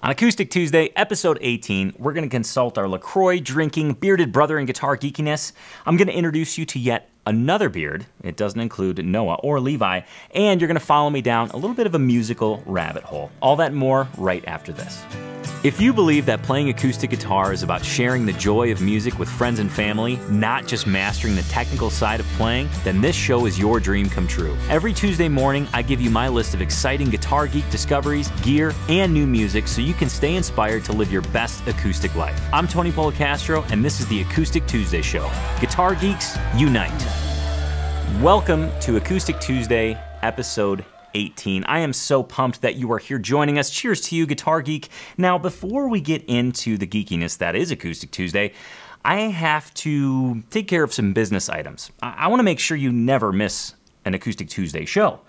On Acoustic Tuesday, episode 18, we're going to consult our LaCroix drinking bearded brother in guitar geekiness. I'm going to introduce you to yet another beard. It doesn't include Noah or Levi. And you're going to follow me down a little bit of a musical rabbit hole. All that and more right after this. If you believe that playing acoustic guitar is about sharing the joy of music with friends and family, not just mastering the technical side of playing, then this show is your dream come true. Every Tuesday morning, I give you my list of exciting guitar geek discoveries, gear, and new music so you can stay inspired to live your best acoustic life. I'm Tony Polecastro, and this is the Acoustic Tuesday Show. Guitar geeks, unite. Welcome to Acoustic Tuesday, episode 18. I am so pumped that you are here joining us. Cheers to you, Guitar Geek. Now, before we get into the geekiness that is Acoustic Tuesday, I have to take care of some business items. I want to make sure you never miss an Acoustic Tuesday show.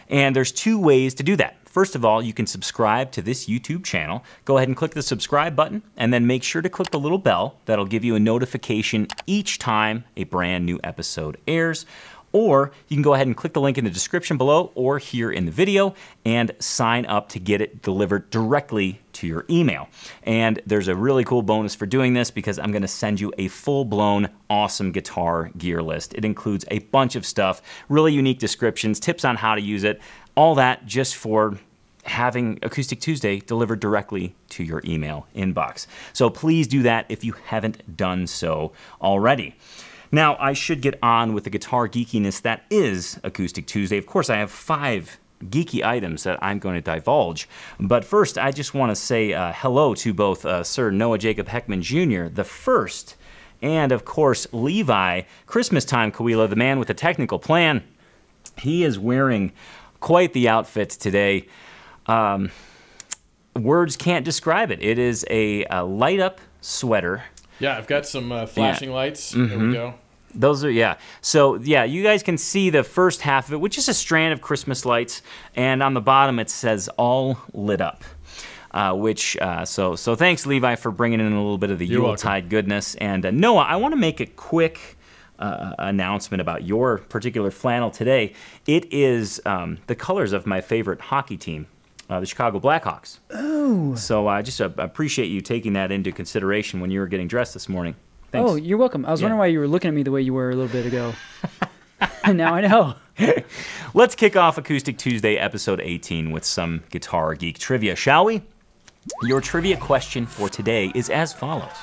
And there's two ways to do that. First of all, you can subscribe to this YouTube channel. Go ahead and click the subscribe button, and then make sure to click the little bell. That'll give you a notification each time a brand new episode airs. Or you can go ahead and click the link in the description below or here in the video and sign up to get it delivered directly to your email. And there's a really cool bonus for doing this because I'm going to send you a full-blown awesome guitar gear list. It includes a bunch of stuff, really unique descriptions, tips on how to use it, all that just for having Acoustic Tuesday delivered directly to your email inbox. So please do that if you haven't done so already. Now, I should get on with the guitar geekiness that is Acoustic Tuesday. Of course, I have 5 geeky items that I'm going to divulge. But first, I just want to say hello to both Sir Noah Jacob Heckman Jr., the first, and of course, Levi, Christmas time Coela, the man with the technical plan. He is wearing quite the outfit today. Words can't describe it. It is a light-up sweater. Yeah, I've got some flashing lights. There we go. Those are, yeah. So, yeah, you guys can see the first half of it, which is a strand of Christmas lights. And on the bottom, it says, all lit up. So thanks, Levi, for bringing in a little bit of the Yuletide goodness. And Noah, I want to make a quick announcement about your particular flannel today. It is the colors of my favorite hockey team. The Chicago Blackhawks. Oh. So I just appreciate you taking that into consideration when you were getting dressed this morning. Thanks. Oh, you're welcome. I was wondering why you were looking at me the way you were a little bit ago. Now I know. Let's kick off Acoustic Tuesday, episode 18, with some Guitar Geek trivia, shall we? Your trivia question for today is as follows.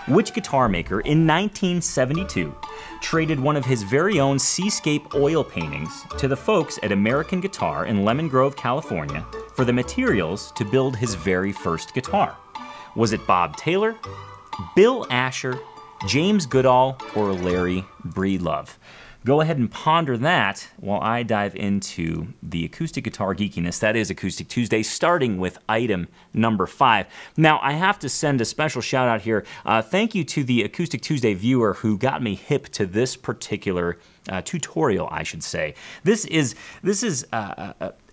Which guitar maker in 1972 traded one of his very own seascape oil paintings to the folks at American Guitar in Lemon Grove, California for the materials to build his very first guitar? Was it Bob Taylor, Bill Asher, James Goodall, or Larry Breedlove? Go ahead and ponder that while I dive into the acoustic guitar geekiness that is Acoustic Tuesday, starting with item number 5. Now, I have to send a special shout out here. Thank you to the Acoustic Tuesday viewer who got me hip to this particular tutorial, I should say. This is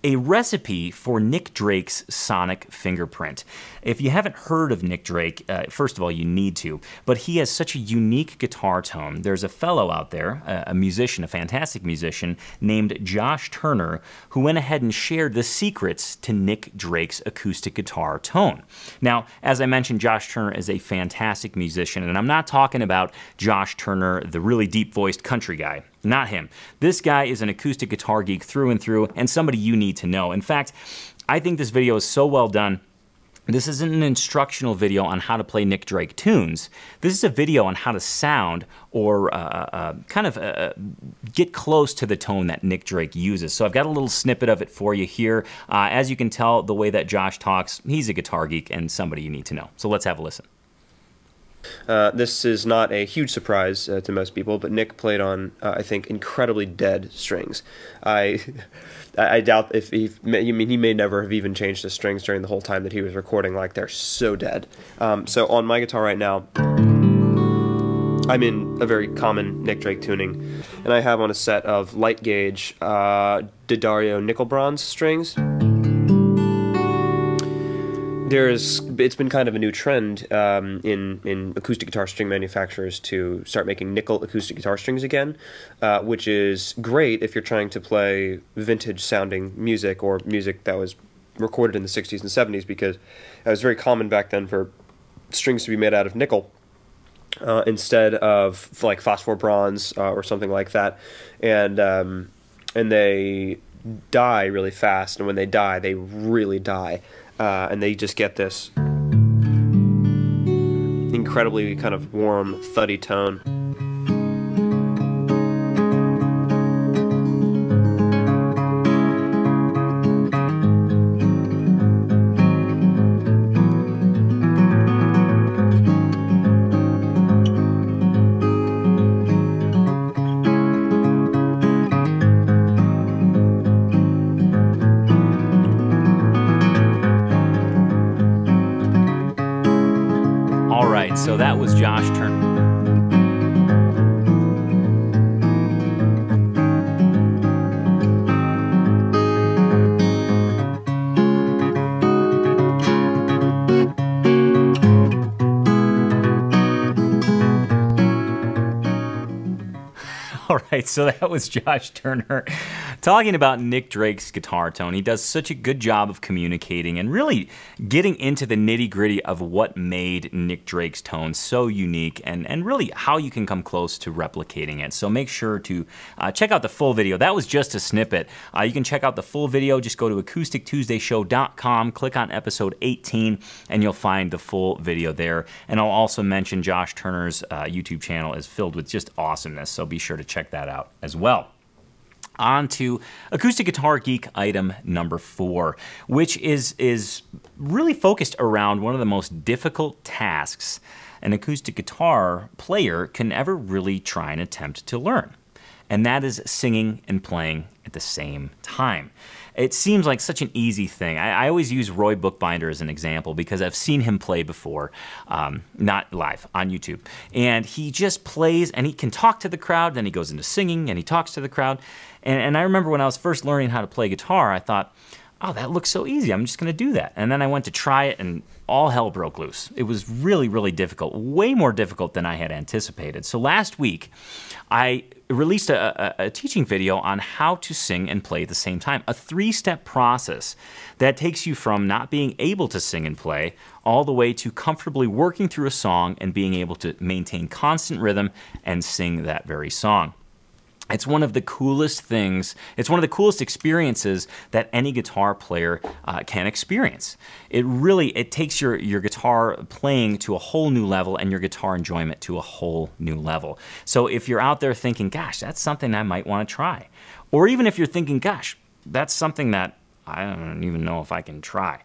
a recipe for Nick Drake's sonic fingerprint. If you haven't heard of Nick Drake, first of all, you need to, but he has such a unique guitar tone. There's a fellow out there, a musician, a fantastic musician, named Josh Turner, who went ahead and shared the secrets to Nick Drake's acoustic guitar tone. Now, as I mentioned, Josh Turner is a fantastic musician, and I'm not talking about Josh Turner, the really deep-voiced country guy. Not him. This guy is an acoustic guitar geek through and through, and somebody you need to know. In fact, I think this video is so well done. This isn't an instructional video on how to play Nick Drake tunes. This is a video on how to sound or get close to the tone that Nick Drake uses. So I've got a little snippet of it for you here. As you can tell, the way that Josh talks, he's a guitar geek and somebody you need to know. So let's have a listen. This is not a huge surprise to most people, but Nick played on, I think, incredibly dead strings. I doubt if he may never have even changed the strings during the whole time that he was recording. Like, they're so dead. So on my guitar right now, I'm in a very common Nick Drake tuning, and I have on a set of light gauge D'Addario nickel bronze strings. It's been kind of a new trend in acoustic guitar string manufacturers to start making nickel acoustic guitar strings again, which is great if you're trying to play vintage sounding music or music that was recorded in the 60s and 70s, because it was very common back then for strings to be made out of nickel instead of like phosphor bronze or something like that, and they die really fast, and when they die, they really die, and they just get this incredibly kind of warm, thuddy tone. So that was Josh Turner. All right, so that was Josh Turner talking about Nick Drake's guitar tone. He does such a good job of communicating and really getting into the nitty-gritty of what made Nick Drake's tone so unique, and really how you can come close to replicating it. So make sure to check out the full video. That was just a snippet. You can check out the full video. Just go to acoustictuesdayshow.com, click on episode 18, and you'll find the full video there. And I'll also mention Josh Turner's YouTube channel is filled with just awesomeness, so be sure to check that out as well. On to Acoustic Guitar Geek item number 4, which is really focused around one of the most difficult tasks an acoustic guitar player can ever really try and attempt to learn. And that is singing and playing at the same time. It seems like such an easy thing. I always use Roy Bookbinder as an example because I've seen him play before, not live, on YouTube. And he just plays, and he can talk to the crowd, then he goes into singing, and he talks to the crowd. And I remember when I was first learning how to play guitar, I thought, oh, that looks so easy. I'm just going to do that. And then I went to try it, and all hell broke loose. It was really, really difficult, way more difficult than I had anticipated. So last week, I released a teaching video on how to sing and play at the same time, a 3-step process that takes you from not being able to sing and play all the way to comfortably working through a song and being able to maintain constant rhythm and sing that very song. It's one of the coolest things, it's one of the coolest experiences that any guitar player can experience. It takes your guitar playing to a whole new level and your guitar enjoyment to a whole new level. So if you're out there thinking, gosh, that's something I might want to try, or even if you're thinking, gosh, that's something that I don't even know if I can try,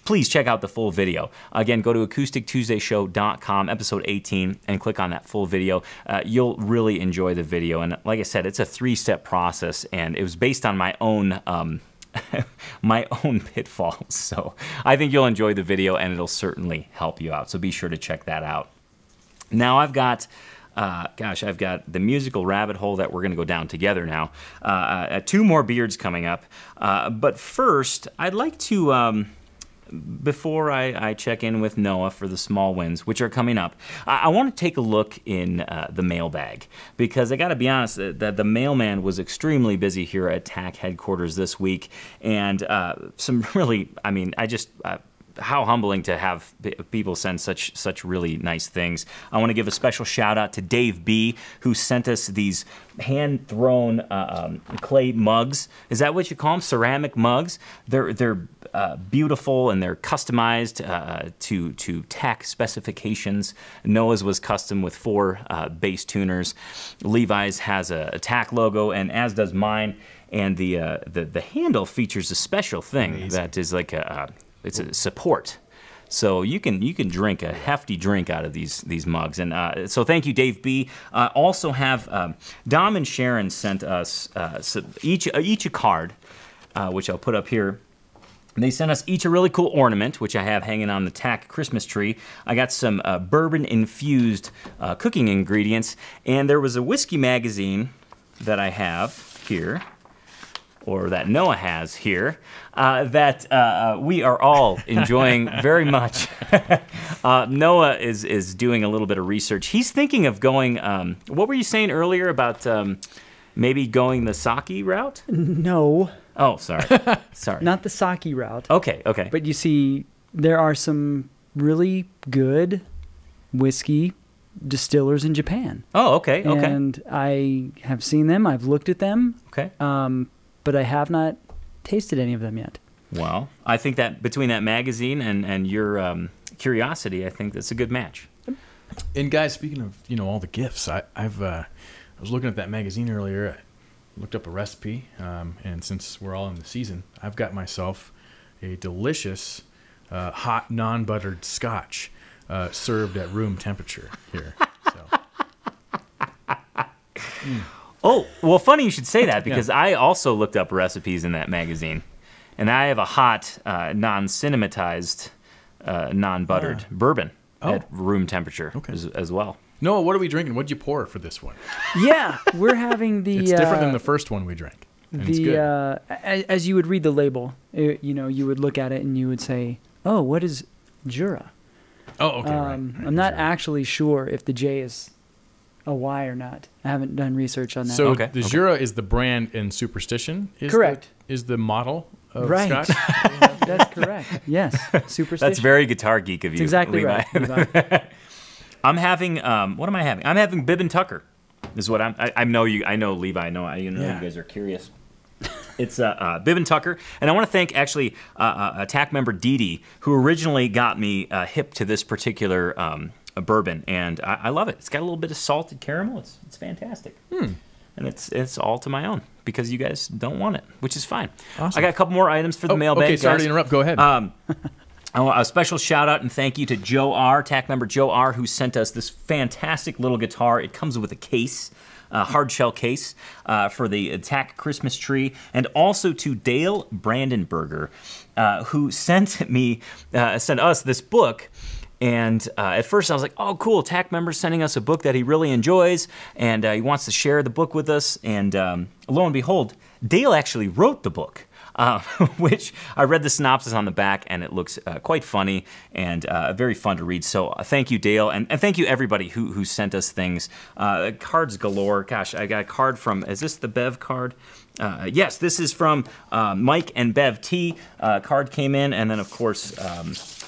please check out the full video. Again, go to acoustictuesdayshow.com, episode 18, and click on that full video. You'll really enjoy the video. And like I said, it's a 3-step process, and it was based on my own my own pitfalls. So I think you'll enjoy the video, and it'll certainly help you out. So be sure to check that out. Now I've got I've got the musical rabbit hole that we're going to go down together now. 2 more beards coming up. But first, I'd like to... before I check in with Noah for the small wins, which are coming up, I want to take a look in the mailbag, because I got to be honest, that the mailman was extremely busy here at TAC headquarters this week, and some really, I mean, how humbling to have people send such really nice things. I want to give a special shout out to Dave B, who sent us these hand-thrown clay mugs. Is that what you call them? Ceramic mugs. They're beautiful, and they're customized to TAC specifications. Noah's was custom with 4 bass tuners. Levi's has a TAC logo, and as does mine. And the handle features a special thing. Amazing. That is like it's a support, so you can drink a hefty drink out of these mugs. And so thank you, Dave B. Also have Dom and Sharon sent us each a card, which I'll put up here. They sent us each a really cool ornament, which I have hanging on the TAC Christmas tree. I got some bourbon-infused cooking ingredients, and there was a whiskey magazine that I have here, or that Noah has here, that we are all enjoying very much. Noah is doing a little bit of research. He's thinking of going, what were you saying earlier about maybe going the sake route? No. Oh, sorry. Sorry. Not the sake route. Okay, okay. But you see, there are some really good whiskey distillers in Japan. Oh, okay, okay. And I have seen them. I've looked at them. Okay. But I have not tasted any of them yet. Well, I think that between that magazine and your curiosity, I think that's a good match. And guys, speaking of all the gifts, I was looking at that magazine earlier. I looked up a recipe, and since we're all in the season, I've got myself a delicious hot non-buttered Scotch served at room temperature here. So. Oh, well, funny you should say that because I also looked up recipes in that magazine, and I have a hot non-cinematized non-buttered bourbon at room temperature as well. Noah, what are we drinking? What'd you pour for this one? Yeah, we're having the... It's different than the first one we drank. And it's good. As you would read the label, you would look at it and you would say, oh, what is Jura? Oh, okay, right. I'm not actually sure if the J is a Y or not. I haven't done research on that. So the Jura is the brand, and Superstition is the model of Scotch? That's correct. Yes, Superstition. That's very Guitar Geek of you, That's exactly Levi. right, Levi. I'm having, what am I having? I'm having Bib and Tucker. This is what I know you. I know Levi. I know you guys are curious. It's Bib and Tucker, and I want to thank actually attack member Dee Dee, who originally got me hip to this particular bourbon, and I love it. It's got a little bit of salted caramel. It's fantastic, and it's all to my own because you guys don't want it, which is fine. Awesome. I got a couple more items for the mailbag. Okay, sorry to interrupt. Go ahead. A special shout out and thank you to Joe R, attack member Joe R, who sent us this fantastic little guitar. It comes with a case. Hard shell case for the Attack Christmas tree, and also to Dale Brandenberger, who sent us this book. And at first I was like, oh, cool, Attack member's sending us a book that he really enjoys, and he wants to share the book with us. And lo and behold, Dale actually wrote the book. Which I read the synopsis on the back, and it looks quite funny and very fun to read. So thank you, Dale, and thank you everybody who sent us things. Cards galore. Gosh, I got a card from, is this the Bev card? Yes, this is from Mike and Bev T. Card came in, and then of course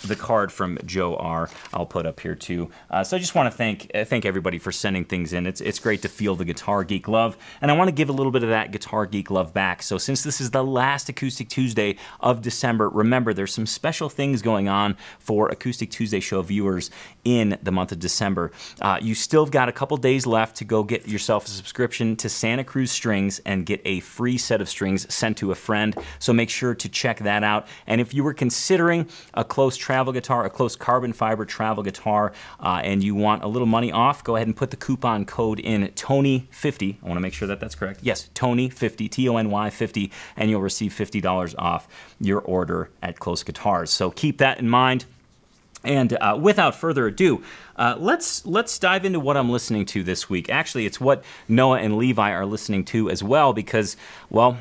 the card from Joe R. I'll put up here too. So I just want to thank everybody for sending things in. It's great to feel the Guitar Geek love, and I want to give a little bit of that Guitar Geek love back. So since this is the last Acoustic Tuesday of December, remember there's some special things going on for Acoustic Tuesday show viewers in the month of December. You still got a couple days left to go get yourself a subscription to Santa Cruz Strings and get a free set of strings sent to a friend. So make sure to check that out. And if you were considering a close travel guitar, a close carbon fiber travel guitar, and you want a little money off, go ahead and put the coupon code in Tony50. I want to make sure that that's correct. Yes, Tony50, Tony 50, and you'll receive $50 off your order at Close Guitars. So keep that in mind. And without further ado, let's dive into what I'm listening to this week. Actually, it's what Noah and Levi are listening to as well because, well,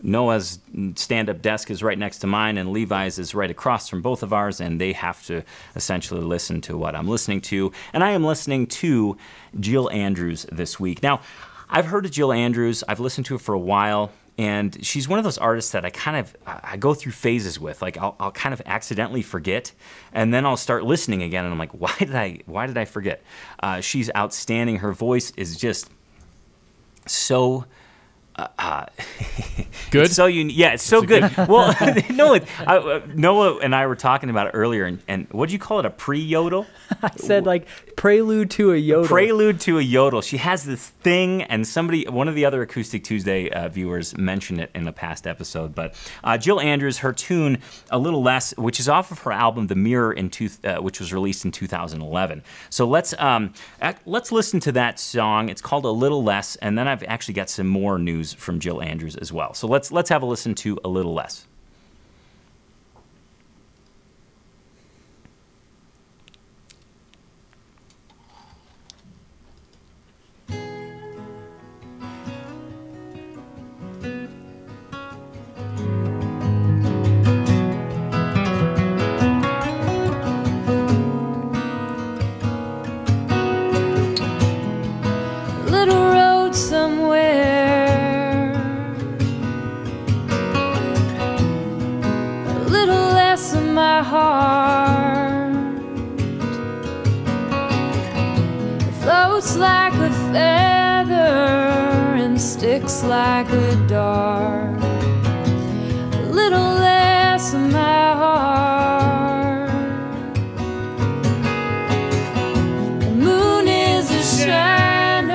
Noah's stand-up desk is right next to mine, and Levi's is right across from both of ours, and they have to essentially listen to what I'm listening to. And I am listening to Jill Andrews this week. Now, I've heard of Jill Andrews. I've listened to her for a while. And she's one of those artists that I go through phases with. Like I'll kind of accidentally forget, and then I'll start listening again, and I'm like, why did I forget? She's outstanding. Her voice is just so good. It's so yeah, it's so good. Well, no, Noah and I were talking about it earlier, and what do you call it? A pre-yodel? I said like prelude to a yodel. Prelude to a yodel. She has this thing, and one of the other Acoustic Tuesday viewers mentioned it in a past episode. But Jill Andrews, her tune "A Little Less," which is off of her album "The Mirror," which was released in 2011. So let's listen to that song. It's called "A Little Less," and then I've actually got some more news from Jill Andrews as well. So let's have a listen to "A Little Less." Little road somewhere bites like a feather and sticks like a dart. A little less of my heart. The moon is a shiner,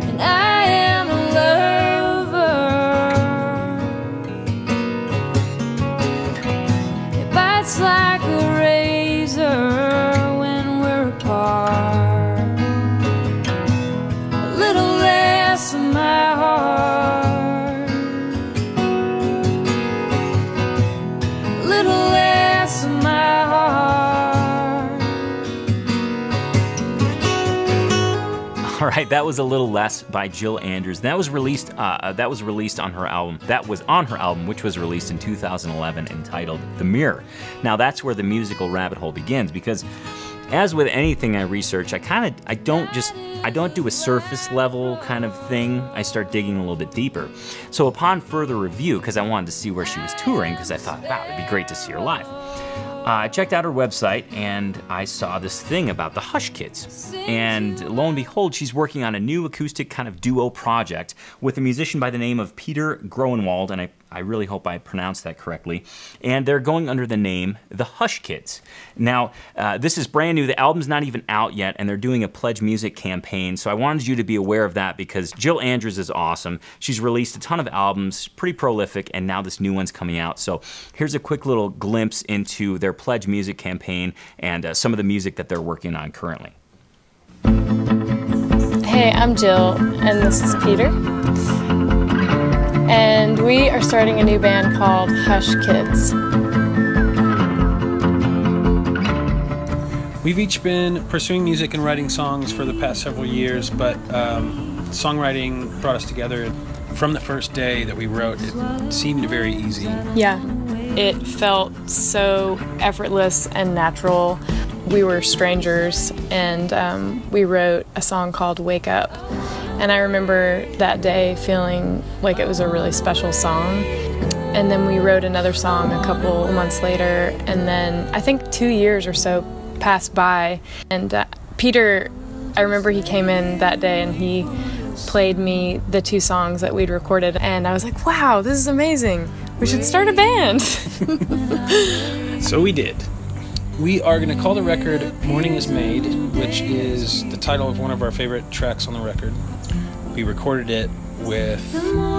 and I am a lover. It bites like a razor when we're apart. A little less of my heart. A little less of my heart. All right, that was A Little Less by Jill Andrews. That was released on her album. That was on her album, which was released in 2011, entitled The Mirror. Now that's where the musical rabbit hole begins, because as with anything I research, I don't do a surface level kind of thing. I start digging a little bit deeper. So upon further review, because I wanted to see where she was touring, because I thought, wow, it'd be great to see her live. I checked out her website and I saw this thing about the Hush Kids. And lo and behold, she's working on a new acoustic kind of duo project with a musician by the name of Peter Groenewald, and I really hope I pronounced that correctly. And they're going under the name The Hush Kids. Now, this is brand new. The album's not even out yet, and they're doing a Pledge Music campaign. So I wanted you to be aware of that because Jill Andrews is awesome. She's released a ton of albums, pretty prolific, and now this new one's coming out. So here's a quick little glimpse into their Pledge Music campaign and some of the music that they're working on currently. Hey, I'm Jill, and this is Peter. And we are starting a new band called Hush Kids. We've each been pursuing music and writing songs for the past several years, but songwriting brought us together. From the first day that we wrote, it seemed very easy. Yeah, it felt so effortless and natural. We were strangers, and we wrote a song called Wake Up. And I remember that day feeling like it was a really special song. And then we wrote another song a couple months later, and then I think 2 years or so passed by. And Peter, I remember he came in that day and he played me the 2 songs that we'd recorded, and I was like, wow, this is amazing. We should start a band. So we did. We are going to call the record Morning is Made, which is the title of one of our favorite tracks on the record. We recorded it with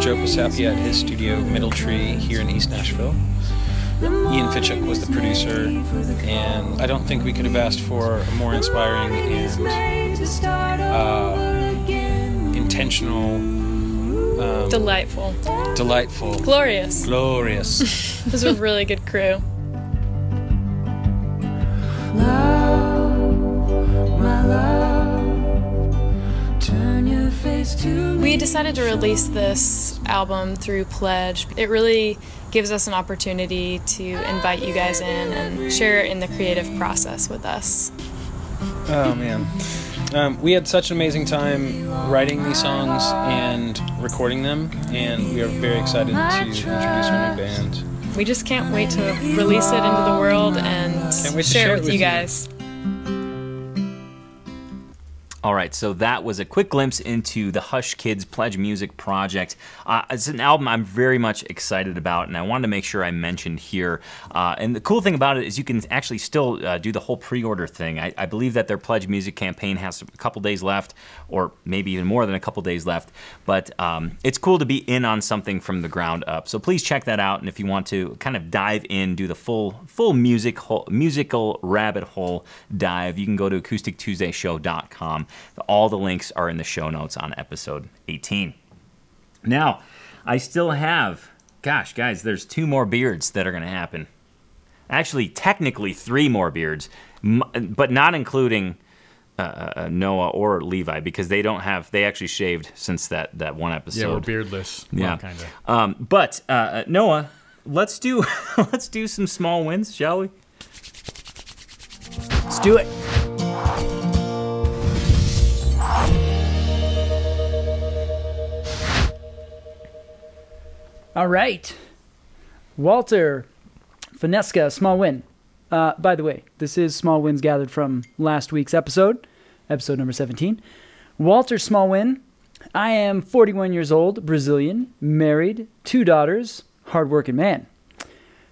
Joe Pisapia at his studio, Middle Tree, here in East Nashville. Ian Fitchuk was the producer, and I don't think we could have asked for a more inspiring and intentional, Delightful. Glorious. This is a really good crew. We decided to release this album through Pledge. It really gives us an opportunity to invite you guys in and share in the creative process with us. Oh man. We had such an amazing time writing these songs and recording them, and we are very excited to introduce our new band. We just can't wait to release it into the world and share it with you guys. All right, so that was a quick glimpse into the Hush Kids Pledge Music project. It's an album I'm very much excited about, and I wanted to make sure I mentioned here. And the cool thing about it is you can actually still do the whole pre-order thing. I believe that their Pledge Music campaign has a couple days left, or maybe even more than a couple days left. But it's cool to be in on something from the ground up. So please check that out, and if you want to kind of dive in, do the full musical rabbit hole dive, you can go to AcousticTuesdayShow.com. All the links are in the show notes on episode 18. Now, I still have, gosh, guys, there's 2 more beards that are going to happen. Actually, technically 3 more beards, but not including Noah or Levi, because they actually shaved since that one episode. Yeah, we're beardless. Yeah, kind of. But Noah, let's do some small wins, shall we? Let's do it. All right. Walter Finesca, small win. By the way, this is small wins gathered from last week's episode number 17. Walter Small Win. I am 41 years old, Brazilian, married, 2 daughters, hardworking man.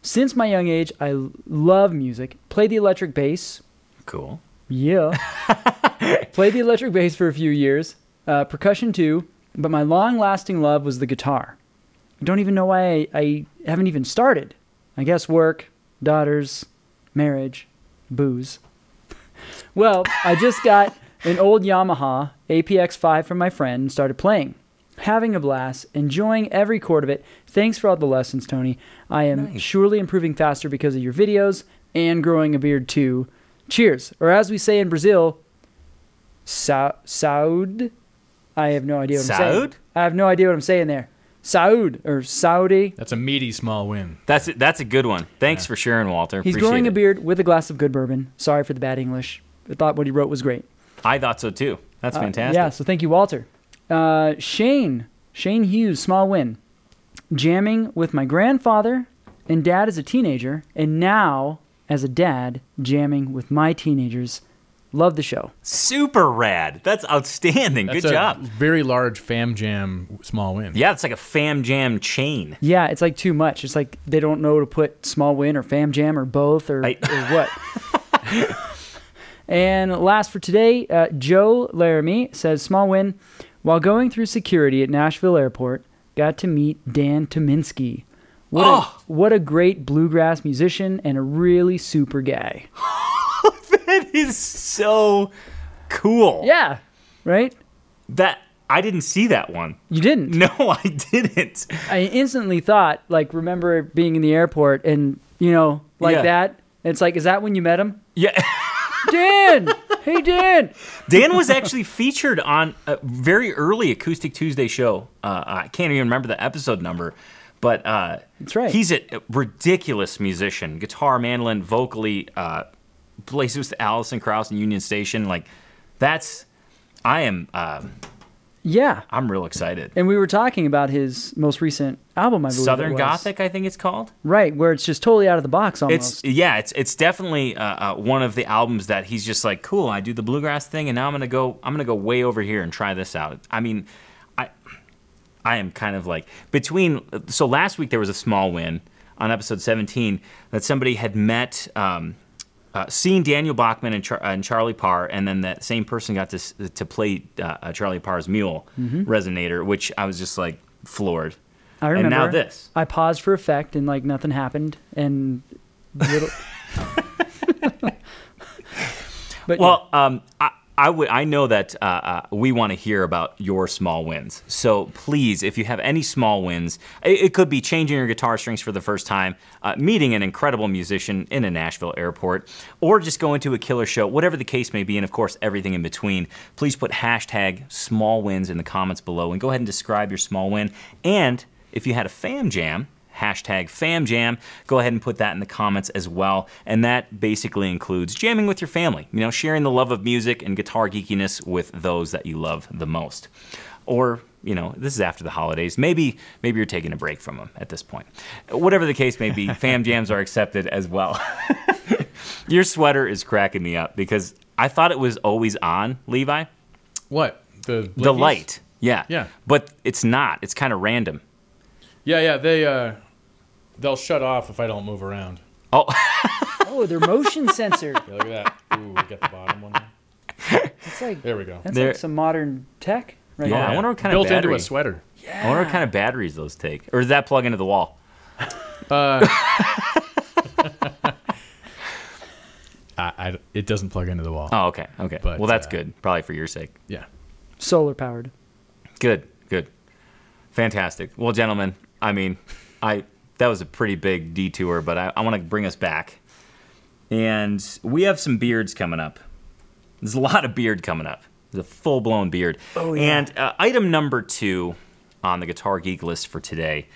Since my young age, I love music. Play the electric bass. Cool. Yeah. Played the electric bass for a few years. Percussion too. But my long-lasting love was the guitar. I don't even know why I haven't even started. I guess work, daughters, marriage, booze. Well, I just got an old Yamaha APX5 from my friend and started playing. Having a blast, enjoying every chord of it. Thanks for all the lessons, Tony. I am surely improving faster because of your videos and growing a beard too. Cheers. Or as we say in Brazil, Saud. I have no idea what I'm saying. I have no idea what I'm saying there. Saud or Saudi. That's a meaty small win. That's a good one. Thanks for sharing, Walter. He's growing a beard with a glass of good bourbon. Sorry for the bad English. I thought what he wrote was great. I thought so too. That's fantastic. Yeah, so thank you, Walter. Shane Hughes, small win. Jamming with my grandfather and dad as a teenager, and now as a dad, jamming with my teenagers. Love the show. Super rad. That's outstanding. That's good job. Very large fam jam small win. Yeah, it's like a fam jam chain. Yeah, it's like too much. It's like they don't know to put small win or fam jam or both or what. And last for today, Joe Laramie says, small win. While going through security at Nashville Airport, got to meet Dan Tominski. What a great bluegrass musician and a really super guy. That is so cool. Yeah, right? That I didn't see that one. You didn't? No, I didn't. I instantly thought, like, remember being in the airport and, you know, like that. It's like, is that when you met him? Yeah. Dan! Hey, Dan! Dan was actually featured on a very early Acoustic Tuesday show. I can't even remember the episode number, but that's right. He's a ridiculous musician. Guitar, mandolin, vocally, plays with Allison Krauss and Union Station. Like, I'm real excited. And we were talking about his most recent album, I believe. Southern Gothic, I think it's called. Right, where it's just totally out of the box almost. It's definitely one of the albums that he's just like, cool, I do the bluegrass thing, and now I'm gonna go way over here and try this out. I mean, I am kind of like so last week there was a small win on episode 17 that somebody had met seen Daniel Bachman and Charlie Parr, and then that same person got to play Charlie Parr's mule resonator, which I was just like floored. I remember. And now this. I paused for effect, and like nothing happened, and little. But well, I know that we want to hear about your small wins. So please, if you have any small wins, it could be changing your guitar strings for the first time, meeting an incredible musician in a Nashville airport, or just going to a killer show, whatever the case may be, and of course everything in between. Please put hashtag small wins in the comments below and go ahead and describe your small win. And if you had a fam jam, hashtag FamJam. Go ahead and put that in the comments as well. And that basically includes jamming with your family, you know, sharing the love of music and guitar geekiness with those that you love the most. Or, you know, this is after the holidays. Maybe you're taking a break from them at this point. Whatever the case may be, fam jams are accepted as well. Your sweater is cracking me up because I thought it was always on, Levi. What? The light. Yeah. Yeah. But it's not. It's kind of random. Yeah, they'll shut off if I don't move around. Oh. Oh, they're motion censored. Yeah, look at that. Ooh, we got the bottom one there. It's like, there we go. That's like some modern tech right Yeah, now. I wonder what kind of battery. Built into a sweater. Yeah. I wonder what kind of batteries those take. Or does that plug into the wall? It doesn't plug into the wall. Oh, okay. Okay. But, well, that's good. Probably for your sake. Yeah. Solar powered. Good. Good. Fantastic. Well, gentlemen, I mean, that was a pretty big detour, but I want to bring us back. And we have some beards coming up. There's a lot of beard coming up. There's a full-blown beard. Oh, yeah. And item number 2 on the Guitar Geek list for today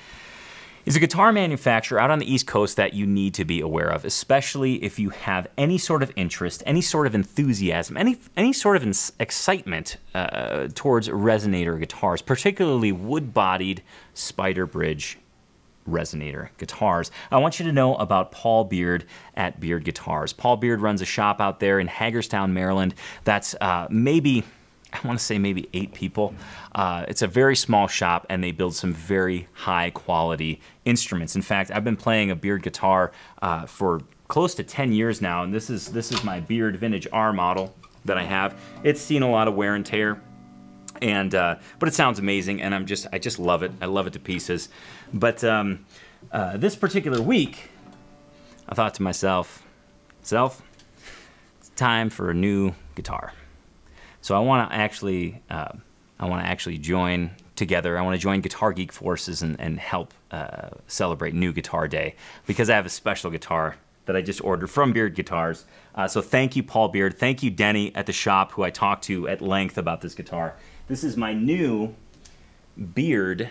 is a guitar manufacturer out on the East Coast that you need to be aware of, especially if you have any sort of interest, any sort of enthusiasm, any sort of excitement towards resonator guitars, particularly wood-bodied Spider Bridge resonator guitars. I want you to know about Paul Beard at Beard Guitars. Paul Beard runs a shop out there in Hagerstown, Maryland. That's maybe 8 people. It's a very small shop, and they build some very high quality instruments. In fact, I've been playing a Beard guitar for close to 10 years now, and this is my Beard Vintage R model that I have. It's seen a lot of wear and tear, and but it sounds amazing, and I just love it. I love it to pieces. But this particular week, I thought to myself, it's time for a new guitar. So I want to actually join together. I want to join Guitar Geek forces and help celebrate New Guitar Day, because I have a special guitar that I just ordered from Beard Guitars. So thank you, Paul Beard. Thank you, Denny at the shop, who I talked to at length about this guitar. This is my new Beard.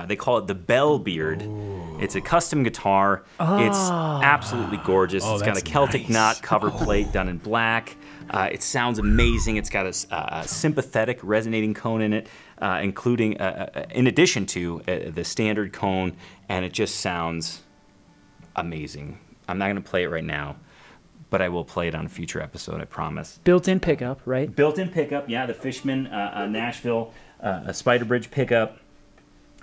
They call it the Bell Beard. Ooh. It's a custom guitar. It's absolutely gorgeous. It's got a Celtic knot cover plate done in black. It sounds amazing. It's got a sympathetic resonating cone in it, including, in addition to the standard cone, and it just sounds amazing. I'm not going to play it right now, but I will play it on a future episode, I promise. Built-in pickup, right? Built-in pickup, yeah. The Fishman Nashville Spider Bridge pickup.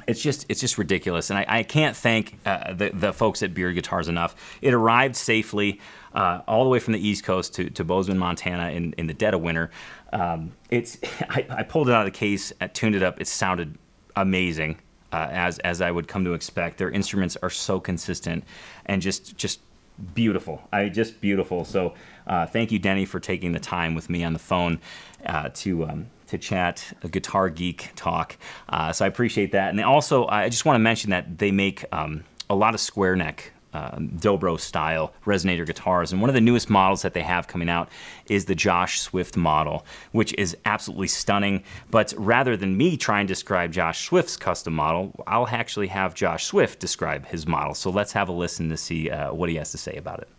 It's just ridiculous, and I can't thank the folks at Beard Guitars enough. It arrived safely all the way from the East Coast to Bozeman, Montana in the dead of winter. I pulled it out of the case, I tuned it up. It sounded amazing, as I would come to expect. Their instruments are so consistent and just beautiful. Just beautiful. So thank you, Denny, for taking the time with me on the phone to chat a Guitar Geek talk. So I appreciate that. And also, I just want to mention that they make a lot of square neck dobro style resonator guitars, and one of the newest models that they have coming out is the Josh Swift model, which is absolutely stunning. But rather than me try and describe Josh Swift's custom model, I'll actually have Josh Swift describe his model. So let's have a listen to see what he has to say about it.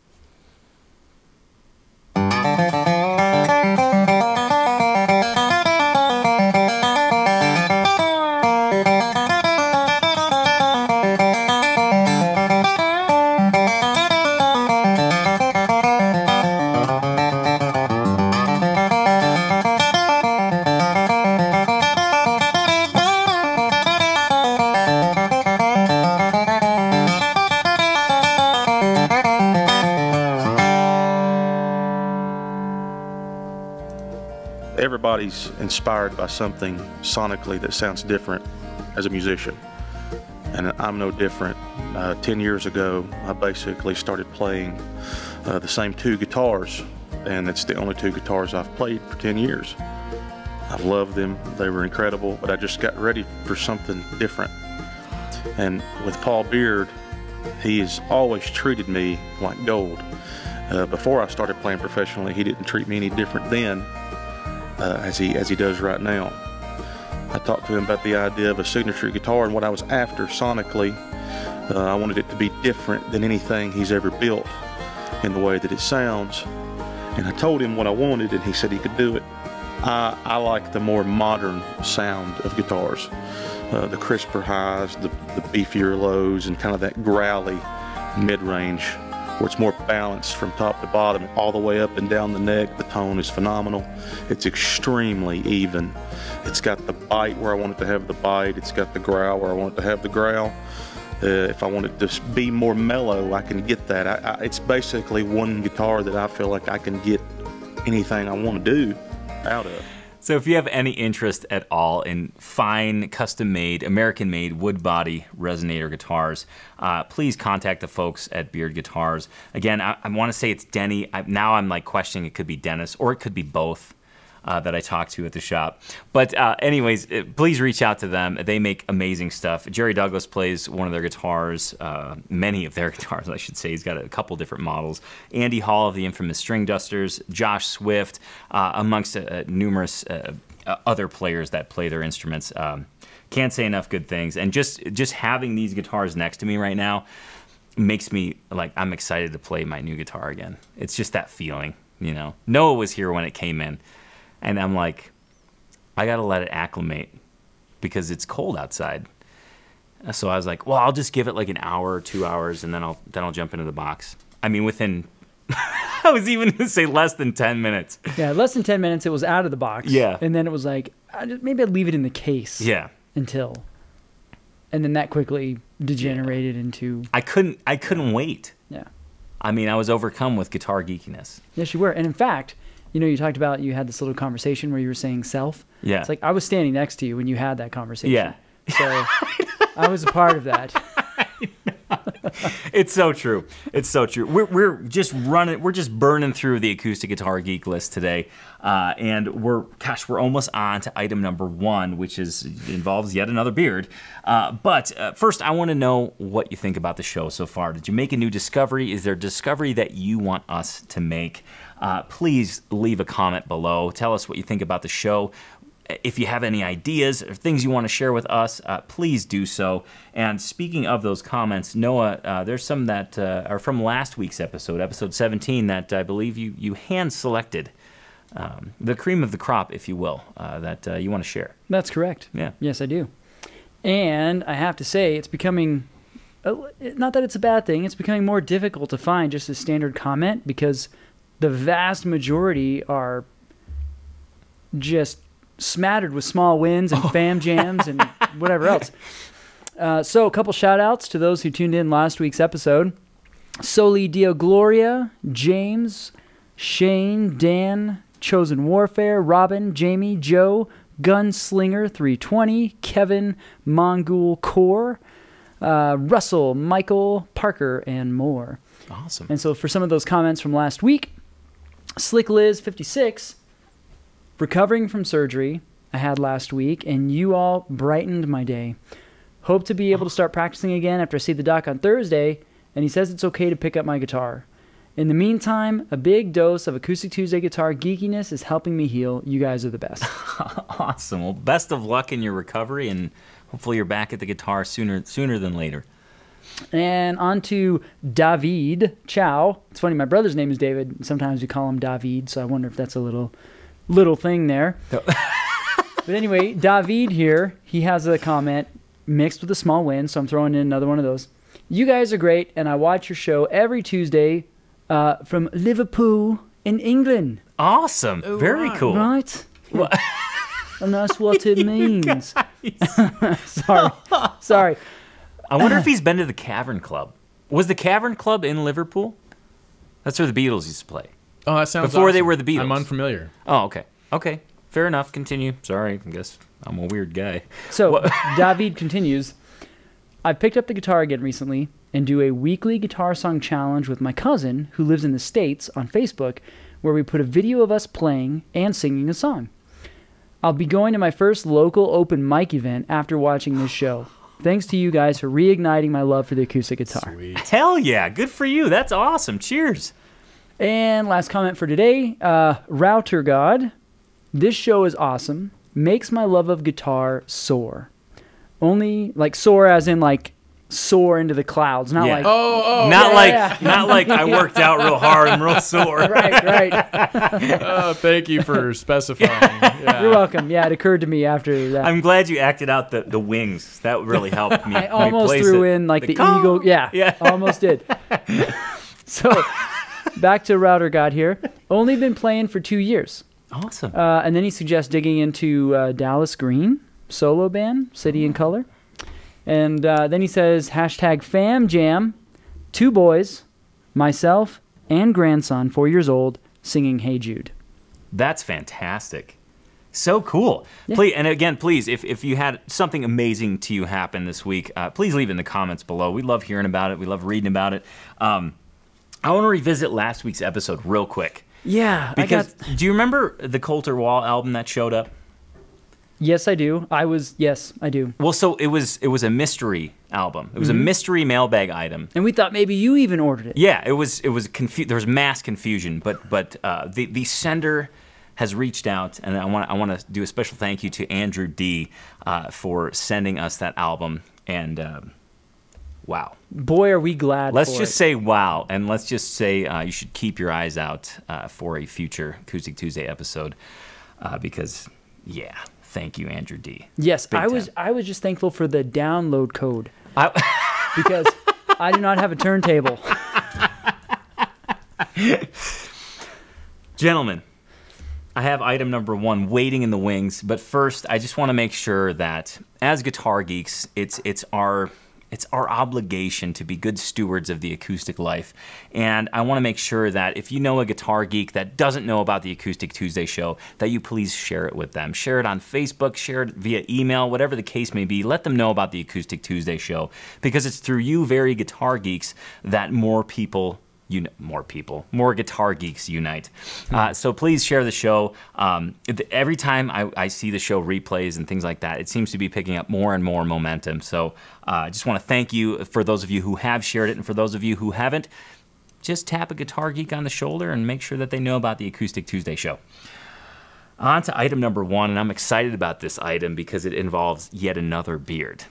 Everybody's inspired by something sonically that sounds different as a musician, and I'm no different. 10 years ago, I basically started playing the same 2 guitars, and it's the only 2 guitars I've played for 10 years. I've loved them, they were incredible, but I just got ready for something different. And with Paul Beard, he has always treated me like gold. Before I started playing professionally, he didn't treat me any different then as he does right now. I talked to him about the idea of a signature guitar and what I was after sonically. I wanted it to be different than anything he's ever built in the way that it sounds. And I told him what I wanted, and he said he could do it. I like the more modern sound of guitars. The crisper highs, the beefier lows, and kind of that growly mid-range, where it's more balanced from top to bottom, all the way up and down the neck. The tone is phenomenal. It's extremely even. It's got the bite where I want it to have the bite. It's got the growl where I want it to have the growl. If I want it to be more mellow, I can get that. It's basically one guitar that I feel like I can get anything I want to do out of. So if you have any interest at all in fine, custom-made, American-made wood body resonator guitars, please contact the folks at Beard Guitars. Again, I want to say it's Denny. Now I'm like questioning it could be Dennis, or it could be both that I talked to at the shop. But anyways, please reach out to them. They make amazing stuff. Jerry Douglas plays one of their guitars, many of their guitars, I should say. He's got a couple different models. Andy Hall of the infamous String Dusters, Josh Swift, amongst numerous other players that play their instruments. Can't say enough good things. And just having these guitars next to me right now makes me, like, I'm excited to play my new guitar again. It's just that feeling, you know. Noah was here when it came in. And I'm like, I gotta let it acclimate because it's cold outside. So I was like, well, I'll just give it like an hour or 2 hours, and then I'll jump into the box. I mean, within I was even going to say less than 10 minutes. Yeah, less than 10 minutes, it was out of the box. Yeah. And then it was like, maybe I'd leave it in the case. Yeah. Until. And then that quickly degenerated into... I couldn't wait. Yeah. I mean, I was overcome with guitar geekiness. Yes, you were. And in fact, you know, you talked about you had this little conversation where you were saying self. Yeah. It's like I was standing next to you when you had that conversation. Yeah. So I was a part of that. It's so true. It's so true. We're just burning through the acoustic guitar geek list today, and we're almost on to item number 1, which involves yet another beard. But first, I want to know what you think about the show so far. Did you make a new discovery? Is there a discovery that you want us to make? Please leave a comment below. Tell us what you think about the show. If you have any ideas or things you want to share with us, please do so. And speaking of those comments, Noah, there's some that are from last week's episode 17, that I believe you hand-selected. The cream of the crop, if you will, that you want to share. That's correct. Yeah. Yes, I do. And I have to say, it's becoming, not that it's a bad thing, it's becoming more difficult to find just a standard comment, because the vast majority are just smattered with small wins and fam jams and whatever else. So a couple shout outs to those who tuned in last week's episode. Soli Dio Gloria, James, Shane, Dan, Chosen Warfare, Robin, Jamie, Joe, Gunslinger 320, Kevin, Mongol Core, Russell, Michael, Parker, and more. Awesome. And so for some of those comments from last week, Slick Liz 56, recovering from surgery I had last week, and you all brightened my day. Hope to be able to start practicing again after I see the doc on Thursday, and he says it's okay to pick up my guitar. In the meantime, a big dose of Acoustic Tuesday guitar geekiness is helping me heal. You guys are the best. Awesome. Well, best of luck in your recovery, and hopefully you're back at the guitar sooner than later. And on to David Chow. It's funny, my brother's name is David. Sometimes we call him David, so I wonder if that's a little thing there. But anyway, David here, he has a comment mixed with a small win, so I'm throwing in another one of those. You guys are great, and I watch your show every Tuesday from Liverpool in England. Awesome. Oh, very right. cool. Right? And that's what it means. Sorry. I wonder if he's been to the Cavern Club. Was the Cavern Club in Liverpool? That's where the Beatles used to play. Oh, that sounds Before they awesome. were the Beatles. I'm unfamiliar. Oh, okay. Okay. Fair enough. Continue. Sorry. I guess I'm a weird guy. So, David continues, I picked up the guitar again recently and do a weekly guitar song challenge with my cousin, who lives in the States, on Facebook, where we put a video of us playing and singing a song. I'll be going to my first local open mic event after watching this show. Thanks to you guys for reigniting my love for the acoustic guitar. Sweet. Hell yeah. Good for you. That's awesome. Cheers. And last comment for today, Router God. This show is awesome. Makes my love of guitar soar. Only like soar as in like soar into the clouds, not like Not like I worked out real hard. I'm real sore. right. Oh, thank you for specifying. Yeah. You're welcome. Yeah, it occurred to me after that. I'm glad you acted out the wings. That really helped me. I almost replace threw it. in like the call. eagle. Yeah, almost did. So back to Router God here. Only been playing for 2 years. Awesome. And then he suggests digging into Dallas Green, solo band, City in Color. And then he says, hashtag fam jam, 2 boys, myself, and grandson, 4 years old, singing Hey Jude. That's fantastic. So cool. Yeah. Please, and again, please, if you had something amazing to you happen this week, please leave it in the comments below. We love hearing about it. We love reading about it. I want to revisit last week's episode real quick. Yeah. Because do you remember the Coulter Wall album that showed up? Yes, I do. Yes, I do. Well, so it was a mystery album. It was a mystery mailbag item. And we thought maybe you even ordered it. Yeah, there was mass confusion, but the sender has reached out, and I want to do a special thank you to Andrew D for sending us that album. And wow, boy, are we glad. Let's just say wow, and let's just say you should keep your eyes out for a future Acoustic Tuesday episode because yeah, Thank you, Andrew D. Yes, Big I was just thankful for the download code I- because I do not have a turntable. Gentlemen, I have item number 1 waiting in the wings, but first I just want to make sure that as guitar geeks, it's our obligation to be good stewards of the acoustic life. And I want to make sure that if you know a guitar geek that doesn't know about the Acoustic Tuesday show, that you please share it with them. Share it on Facebook, share it via email, whatever the case may be. Let them know about the Acoustic Tuesday show, because it's through you very guitar geeks that more guitar geeks unite. So please share the show. Every time I see the show replays and things like that, it seems to be picking up more and more momentum. So I just want to thank you for those of you who have shared it, and for those of you who haven't, just tap a guitar geek on the shoulder and make sure that they know about the Acoustic Tuesday show. On to item number 1, and I'm excited about this item because it involves yet another beard.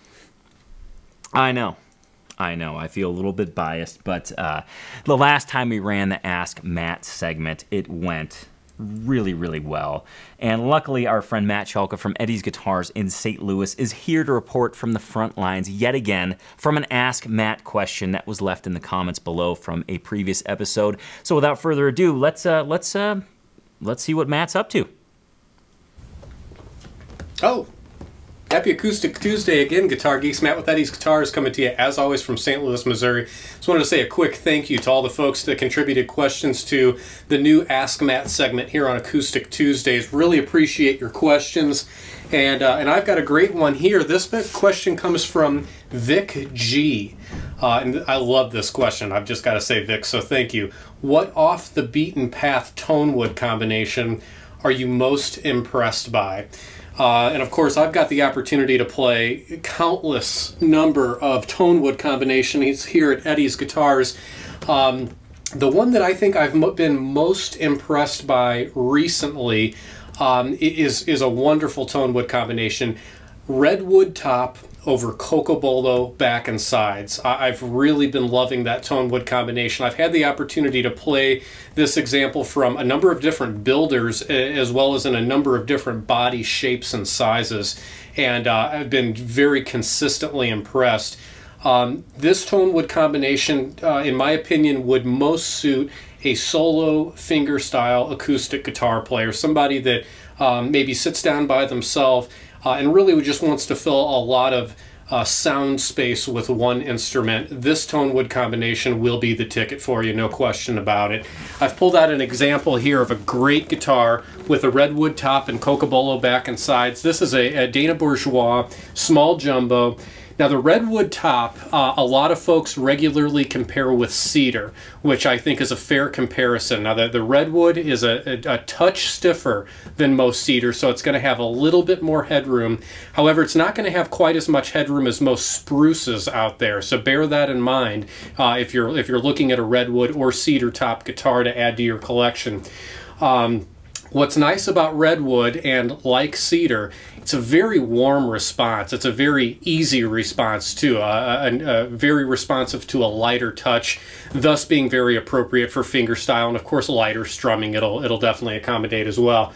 I know, I feel a little bit biased, but the last time we ran the Ask Matt segment, it went really, really well. And luckily, our friend Matt Schalke from Eddie's Guitars in St. Louis is here to report from the front lines yet again from an Ask Matt question that was left in the comments below from a previous episode. So without further ado, let's see what Matt's up to. Oh, happy Acoustic Tuesday again, Guitar Geeks. Matt with Eddie's Guitars coming to you, as always, from St. Louis, Missouri. Just wanted to say a quick thank you to all the folks that contributed questions to the new Ask Matt segment here on Acoustic Tuesdays. Really appreciate your questions. And I've got a great one here. This question comes from Vic G. And I love this question. I've just got to say, Vic, so thank you. What off-the-beaten-path tone wood combination are you most impressed by? And of course, I've got the opportunity to play countless number of tone wood combinations here at Eddie's Guitars. The one that I think I've been most impressed by recently is a wonderful tone wood combination. Redwood top over cocobolo back and sides. I've really been loving that tone wood combination. I've had the opportunity to play this example from a number of different builders, as well as in a number of different body shapes and sizes, and I've been very consistently impressed. This tone wood combination, in my opinion, would most suit a solo fingerstyle acoustic guitar player, somebody that maybe sits down by themselves and really just wants to fill a lot of sound space with one instrument. This tone wood combination will be the ticket for you, no question about it. I've pulled out an example here of a great guitar with a redwood top and cocobolo back and sides. This is a Dana Bourgeois small jumbo. Now the redwood top, a lot of folks regularly compare with cedar, which I think is a fair comparison. Now the redwood is a touch stiffer than most cedar, so it's going to have a little bit more headroom. However, it's not going to have quite as much headroom as most spruces out there, so bear that in mind if you're looking at a redwood or cedar top guitar to add to your collection. What's nice about redwood, and like cedar, it's a very warm response. It's a very easy response too, very responsive to a lighter touch, thus being very appropriate for fingerstyle, and of course lighter strumming it'll definitely accommodate as well.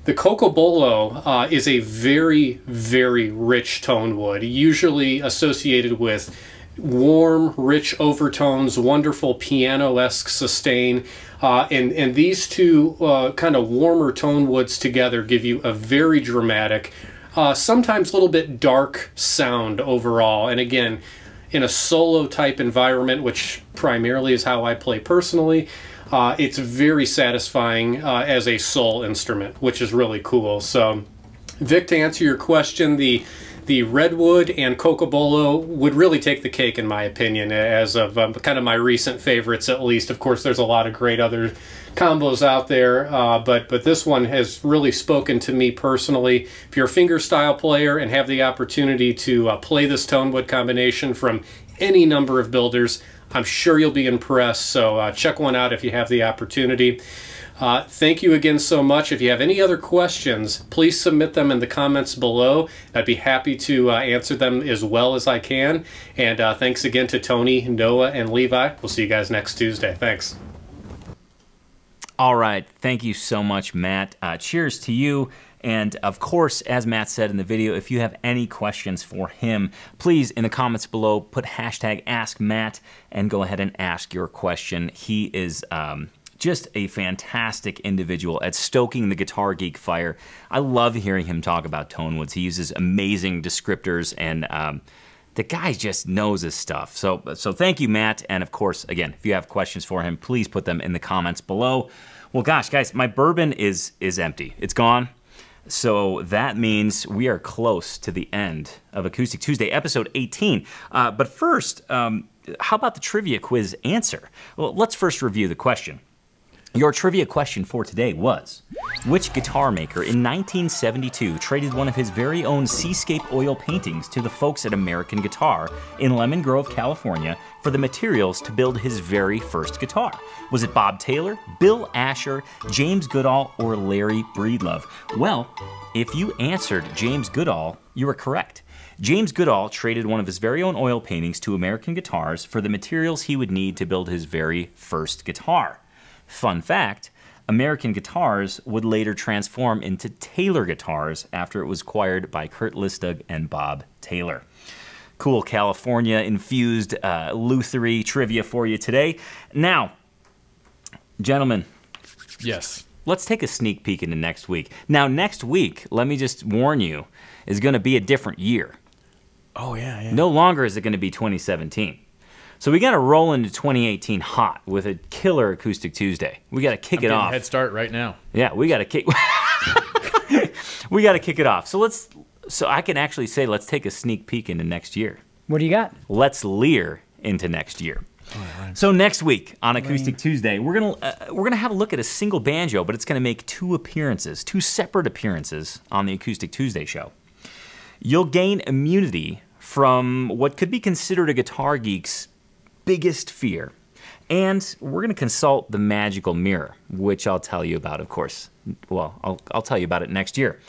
The cocobolo is a very, very rich tone wood, usually associated with warm, rich overtones, wonderful piano-esque sustain, and these two kind of warmer tone woods together give you a very dramatic, sometimes a little bit dark sound overall. And again, in a solo type environment, which primarily is how I play personally, it's very satisfying as a sole instrument, which is really cool. So Vic, to answer your question, the redwood and cocobolo would really take the cake in my opinion, as of kind of my recent favorites at least. Of course, there's a lot of great other combos out there, but this one has really spoken to me personally. If you're a fingerstyle player and have the opportunity to play this tone wood combination from any number of builders, I'm sure you'll be impressed, so check one out if you have the opportunity. Thank you again so much. If you have any other questions, please submit them in the comments below. I'd be happy to answer them as well as I can. And thanks again to Tony, Noah, and Levi. We'll see you guys next Tuesday. Thanks. All right. Thank you so much, Matt. Cheers to you. And of course, as Matt said in the video, if you have any questions for him, please in the comments below put hashtag AskMatt and go ahead and ask your question. He is just a fantastic individual at stoking the guitar geek fire. I love hearing him talk about tone woods. He uses amazing descriptors, and the guy just knows his stuff. So thank you, Matt. And of course, again, if you have questions for him, please put them in the comments below. Well, gosh, guys, my bourbon is empty. It's gone. So that means we are close to the end of Acoustic Tuesday, episode 18. But first, how about the trivia quiz answer? Well, let's first review the question. Your trivia question for today was, which guitar maker in 1972 traded one of his very own seascape oil paintings to the folks at American Guitar in Lemon Grove, California for the materials to build his very first guitar? Was it Bob Taylor, Bill Asher, James Goodall, or Larry Breedlove? Well, if you answered James Goodall, you were correct. James Goodall traded one of his very own oil paintings to American Guitars for the materials he would need to build his very first guitar. Fun fact, American Guitars would later transform into Taylor Guitars after it was acquired by Kurt Listug and Bob Taylor. Cool California-infused Luthery trivia for you today. Now, gentlemen. Yes. Let's take a sneak peek into next week. Now, next week, let me just warn you, is going to be a different year. Oh, yeah. No longer is it going to be 2017. So we got to roll into 2018 hot with a killer Acoustic Tuesday. We got to kick it off. Head start right now. Yeah, we got to kick. We got to kick it off. So I can actually say, let's take a sneak peek into next year. What do you got? Let's leer into next year. Right. So next week on Acoustic Tuesday, we're gonna have a look at a single banjo, but it's gonna make two separate appearances on the Acoustic Tuesday show. You'll gain immunity from what could be considered a guitar geek's biggest fear. And we're going to consult the magical mirror, which I'll tell you about, of course. Well, I'll tell you about it next year.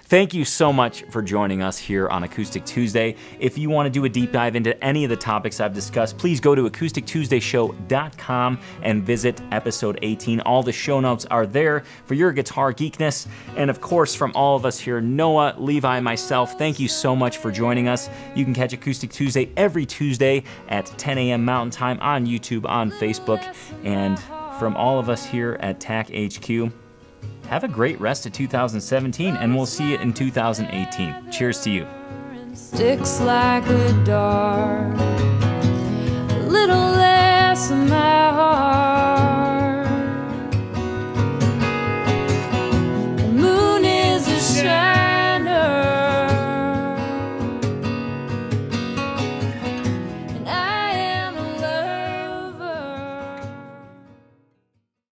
Thank you so much for joining us here on Acoustic Tuesday. If you want to do a deep dive into any of the topics I've discussed, please go to acoustictuesdayshow.com and visit episode 18. All the show notes are there for your guitar geekness. And of course, from all of us here, Noah, Levi, myself, thank you so much for joining us. You can catch Acoustic Tuesday every Tuesday at 10 a.m. Mountain Time on YouTube, on Facebook. And from all of us here at TAC HQ, have a great rest of 2017, and we'll see you in 2018. Cheers to you. Sticks like a dart, little